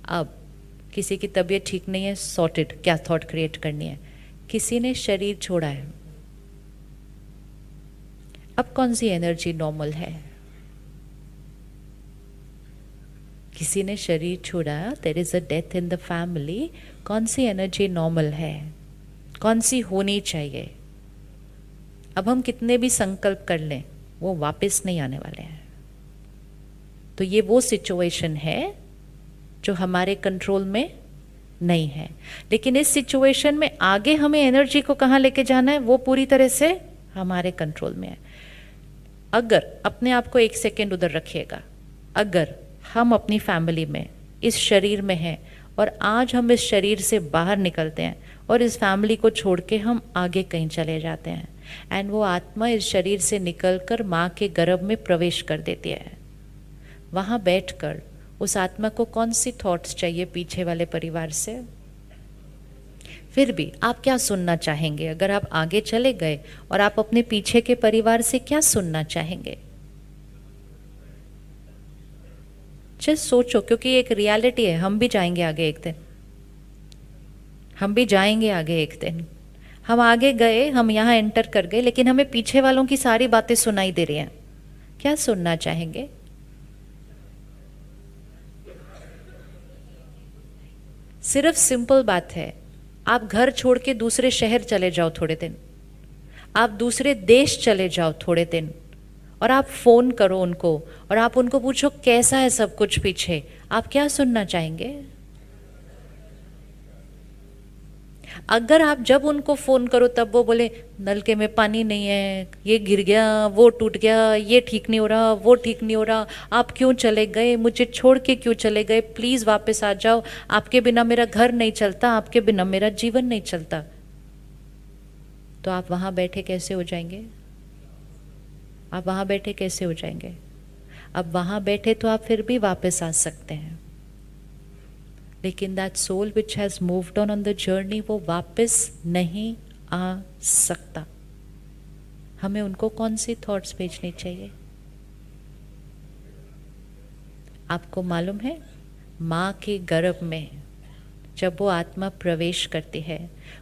अब किसी की तबीयत ठीक नहीं है, सॉर्टेड, क्या थॉट क्रिएट करनी है। किसी ने शरीर छोड़ा है, अब कौन सी एनर्जी नॉर्मल है? किसी ने शरीर छोड़ा, there is a death in the family, कौन सी एनर्जी नॉर्मल है, कौन सी होनी चाहिए? अब हम कितने भी संकल्प कर लें, वो वापस नहीं आने वाले हैं। तो ये वो सिचुएशन है जो हमारे कंट्रोल में नहीं है। लेकिन इस सिचुएशन में आगे हमें एनर्जी को कहाँ लेके जाना है, वो पूरी तरह से हमारे कंट्रोल में है। अगर अपने आप को एक सेकेंड उधर रखिएगा, अगर हम अपनी फैमिली में इस शरीर में हैं और आज हम इस शरीर से बाहर निकलते हैं और इस फैमिली को छोड़ के हम आगे कहीं चले जाते हैं, एंड वो आत्मा इस शरीर से निकलकर माँ के गर्भ में प्रवेश कर देती है, वहाँ बैठकर उस आत्मा को कौन सी थॉट्स चाहिए पीछे वाले परिवार से? फिर भी आप क्या सुनना चाहेंगे? अगर आप आगे चले गए और आप अपने पीछे के परिवार से क्या सुनना चाहेंगे? जस्ट सोचो, क्योंकि एक रियलिटी है, हम भी जाएंगे आगे एक दिन, हम भी जाएंगे आगे एक दिन। हम आगे गए, हम यहाँ एंटर कर गए, लेकिन हमें पीछे वालों की सारी बातें सुनाई दे रही हैं। क्या सुनना चाहेंगे? सिर्फ सिंपल बात है, आप घर छोड़ के दूसरे शहर चले जाओ थोड़े दिन, आप दूसरे देश चले जाओ थोड़े दिन, और आप फोन करो उनको और आप उनको पूछो कैसा है सब कुछ पीछे, आप क्या सुनना चाहेंगे? अगर आप जब उनको फोन करो तब वो बोले नलके में पानी नहीं है, ये गिर गया, वो टूट गया, ये ठीक नहीं हो रहा, वो ठीक नहीं हो रहा, आप क्यों चले गए, मुझे छोड़ के क्यों चले गए, प्लीज वापस आ जाओ, आपके बिना मेरा घर नहीं चलता, आपके बिना मेरा जीवन नहीं चलता, तो आप वहां बैठे कैसे हो जाएंगे? आप वहां बैठे कैसे हो जाएंगे? अब वहां बैठे तो आप फिर भी वापस आ सकते हैं, लेकिन that soul which has moved on the journey, वो वापस नहीं आ सकता। हमें उनको कौन सी थॉट्स भेजनी चाहिए? आपको मालूम है, माँ के गर्भ में जब वो आत्मा प्रवेश करती है,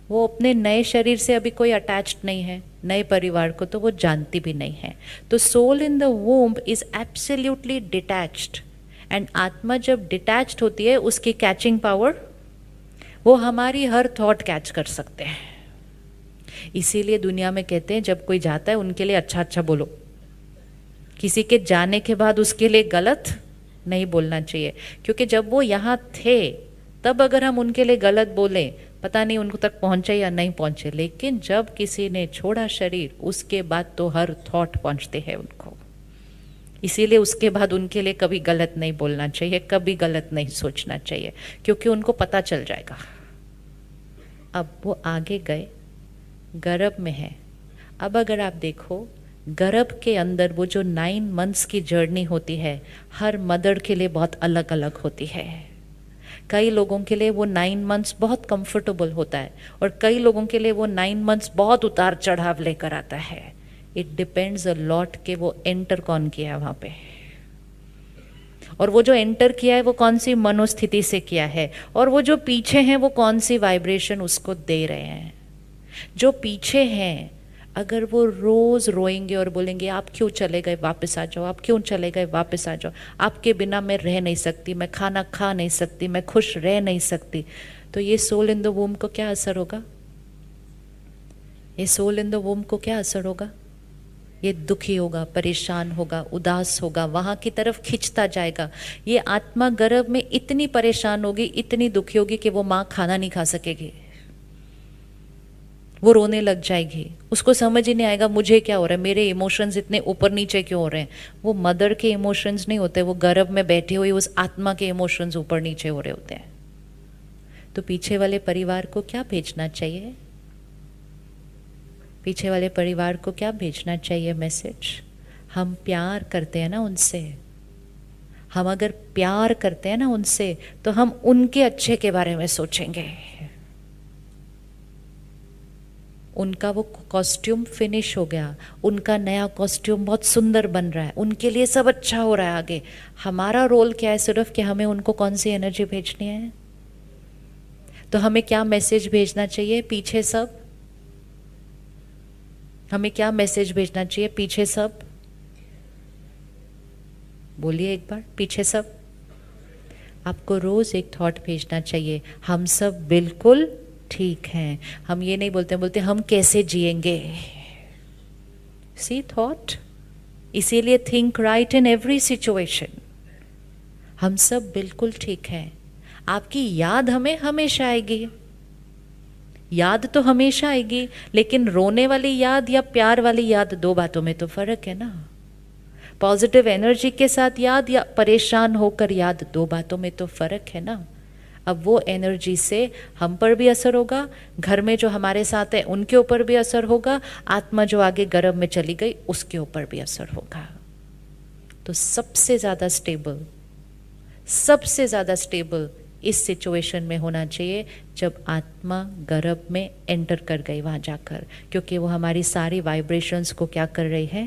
वो अपने नए शरीर से अभी कोई अटैच्ड नहीं है, नए परिवार को तो वो जानती भी नहीं है। तो soul in the womb is absolutely detached, and आत्मा जब डिटैच्ड होती है, उसकी कैचिंग पावर, वो हमारी हर थॉट कैच कर सकते हैं। इसीलिए दुनिया में कहते हैं जब कोई जाता है उनके लिए अच्छा अच्छा बोलो, किसी के जाने के बाद उसके लिए गलत नहीं बोलना चाहिए, क्योंकि जब वो यहाँ थे तब अगर हम उनके लिए गलत बोले, पता नहीं उनको तक पहुंचे या नहीं पहुंचे, लेकिन जब किसी ने छोड़ा शरीर, उसके बाद तो हर थॉट पहुंचते हैं उनको। इसीलिए उसके बाद उनके लिए कभी गलत नहीं बोलना चाहिए, कभी गलत नहीं सोचना चाहिए, क्योंकि उनको पता चल जाएगा। अब वो आगे गए, गर्भ में है। अब अगर आप देखो, गर्भ के अंदर वो जो 9 मंथ्स की जर्नी होती है, हर मदर के लिए बहुत अलग अलग होती है। कई लोगों के लिए वो 9 मंथ्स बहुत कंफर्टेबल होता है, और कई लोगों के लिए वो 9 मंथ्स बहुत उतार चढ़ाव लेकर आता है। इट डिपेंड्स अ लॉट के वो एंटर कौन किया है वहाँ पे, और वो जो एंटर किया है वो कौन सी मनोस्थिति से किया है, और वो जो पीछे हैं वो कौन सी वाइब्रेशन उसको दे रहे हैं। जो पीछे हैं, अगर वो रोज रोएंगे और बोलेंगे आप क्यों चले गए, वापस आ जाओ, आप क्यों चले गए, वापस आ जाओ, आपके बिना मैं रह नहीं सकती, मैं खाना खा नहीं सकती, मैं खुश रह नहीं सकती, तो ये सोल इन द वूम्ब को क्या असर होगा? ये सोल इन द वूम्ब को क्या असर होगा? ये दुखी होगा, परेशान होगा, उदास होगा, वहां की तरफ खिंचता जाएगा। ये आत्मा गर्भ में इतनी परेशान होगी, इतनी दुखी होगी कि वो माँ खाना नहीं खा सकेगी, वो रोने लग जाएगी, उसको समझ ही नहीं आएगा मुझे क्या हो रहा है, मेरे इमोशंस इतने ऊपर नीचे क्यों हो रहे हैं। वो मदर के इमोशंस नहीं होते, वो गर्भ में बैठी हुई उस आत्मा के इमोशंस ऊपर नीचे हो रहे होते हैं। तो पीछे वाले परिवार को क्या भेजना चाहिए? पीछे वाले परिवार को क्या भेजना चाहिए मैसेज? हम प्यार करते हैं ना उनसे, हम अगर प्यार करते हैं ना उनसे, तो हम उनके अच्छे के बारे में सोचेंगे, उनका वो कॉस्ट्यूम फिनिश हो गया, उनका नया कॉस्ट्यूम बहुत सुंदर बन रहा है, उनके लिए सब अच्छा हो रहा है आगे। हमारा रोल क्या है सिर्फ कि हमें उनको कौन सी एनर्जी भेजनी है। तो हमें क्या मैसेज भेजना चाहिए पीछे सब, हमें क्या मैसेज भेजना चाहिए पीछे सब, बोलिए एक बार, पीछे सब। आपको रोज एक थॉट भेजना चाहिए, हम सब बिल्कुल ठीक हैं। हम ये नहीं बोलते हम कैसे जिएंगे। सी थॉट, इसीलिए think right in every situation. हम सब बिल्कुल ठीक हैं। आपकी याद हमें हमेशा आएगी, याद तो हमेशा आएगी, लेकिन रोने वाली याद या प्यार वाली याद, दो बातों में तो फर्क है ना। पॉजिटिव एनर्जी के साथ याद या परेशान होकर याद, दो बातों में तो फर्क है ना। अब वो एनर्जी से हम पर भी असर होगा, घर में जो हमारे साथ है उनके ऊपर भी असर होगा, आत्मा जो आगे गर्भ में चली गई उसके ऊपर भी असर होगा। तो सबसे ज़्यादा स्टेबल इस सिचुएशन में होना चाहिए जब आत्मा गर्भ में एंटर कर गई वहाँ जाकर, क्योंकि वो हमारी सारी वाइब्रेशंस को क्या कर रही है,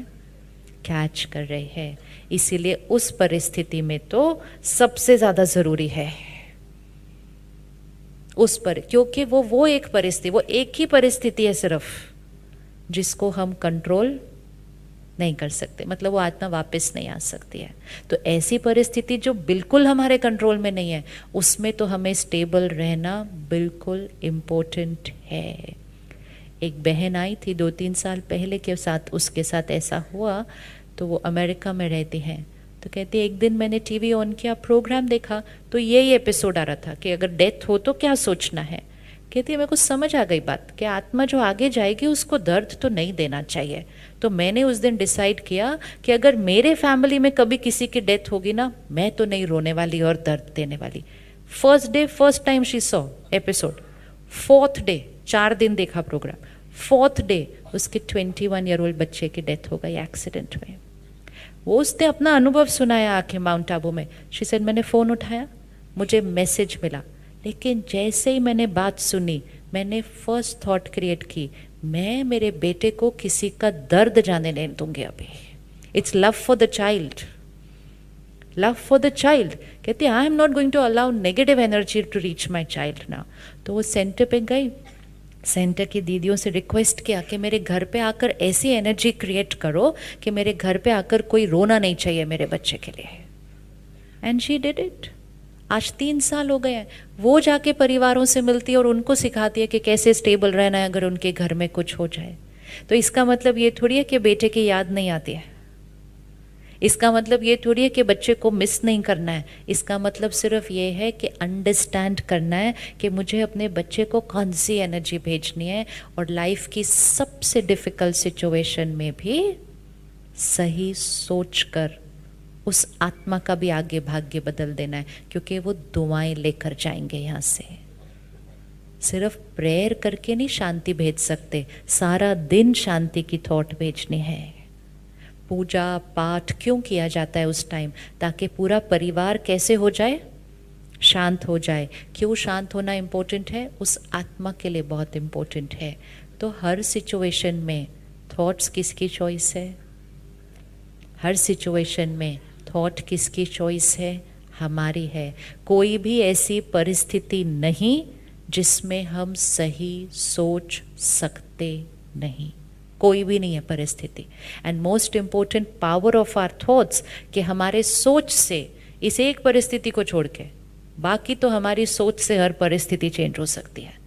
कैच कर रही है। इसीलिए उस परिस्थिति में तो सबसे ज़्यादा ज़रूरी है उस पर, क्योंकि वो एक परिस्थिति, वो एक ही परिस्थिति है सिर्फ जिसको हम कंट्रोल नहीं कर सकते, मतलब वो आत्मा वापस नहीं आ सकती है। तो ऐसी परिस्थिति जो बिल्कुल हमारे कंट्रोल में नहीं है, उसमें तो हमें स्टेबल रहना बिल्कुल इम्पोर्टेंट है। एक बहन आई थी 2-3 साल पहले के साथ, उसके साथ ऐसा हुआ। तो वो अमेरिका में रहती हैं, तो कहती एक दिन मैंने टीवी ऑन किया, प्रोग्राम देखा, तो यही एपिसोड आ रहा था कि अगर डेथ हो तो क्या सोचना है। कहती है मेरे को समझ आ गई बात कि आत्मा जो आगे जाएगी उसको दर्द तो नहीं देना चाहिए। तो मैंने उस दिन डिसाइड किया कि अगर मेरे फैमिली में कभी किसी की डेथ होगी ना, मैं तो नहीं रोने वाली और दर्द देने वाली। First time she saw episode, 4th day, 4 दिन देखा प्रोग्राम, 4th डे उसके 21 ईयर ओल्ड बच्चे की डेथ हो गई एक्सीडेंट में। वो उसने अपना अनुभव सुनाया आके माउंट आबू में। शी सेड मैंने फ़ोन उठाया, मुझे मैसेज मिला, लेकिन जैसे ही मैंने बात सुनी, मैंने फर्स्ट थॉट क्रिएट की, मैं मेरे बेटे को किसी का दर्द जाने नहीं दूंगी अभी। It's love for the child, love for the child. कहती I am not going to allow negative energy to reach my child now. तो वो सेंटर पे गई, सेंटर की दीदियों से रिक्वेस्ट किया कि मेरे घर पे आकर ऐसी एनर्जी क्रिएट करो कि मेरे घर पे आकर कोई रोना नहीं चाहिए मेरे बच्चे के लिए। And she did it. आज 3 साल हो गए हैं। वो जाके परिवारों से मिलती है और उनको सिखाती है कि कैसे स्टेबल रहना है अगर उनके घर में कुछ हो जाए। तो इसका मतलब ये थोड़ी है कि बेटे की याद नहीं आती है, इसका मतलब ये थोड़ी है कि बच्चे को मिस नहीं करना है। इसका मतलब सिर्फ ये है कि अंडरस्टैंड करना है कि मुझे अपने बच्चे को कौन सी एनर्जी भेजनी है, और लाइफ की सबसे डिफ़िकल्ट सिचुएशन में भी सही सोच कर उस आत्मा का भी आगे भाग्य बदल देना है, क्योंकि वो दुआएं लेकर जाएंगे यहाँ से। सिर्फ प्रेयर करके नहीं शांति भेज सकते, सारा दिन शांति की थॉट भेजनी है। पूजा पाठ क्यों किया जाता है उस टाइम? ताकि पूरा परिवार कैसे हो जाए, शांत हो जाए। क्यों शांत होना इम्पोर्टेंट है? उस आत्मा के लिए बहुत इम्पोर्टेंट है। तो हर सिचुएशन में थॉट्स किसकी चॉइस है? हर सिचुएशन में थॉट किसकी चॉइस है? हमारी है। कोई भी ऐसी परिस्थिति नहीं जिसमें हम सही सोच सकते नहीं, कोई भी नहीं है परिस्थिति। And most important power of our thoughts, कि हमारे सोच से इस एक परिस्थिति को छोड़ के बाकी तो हमारी सोच से हर परिस्थिति चेंज हो सकती है।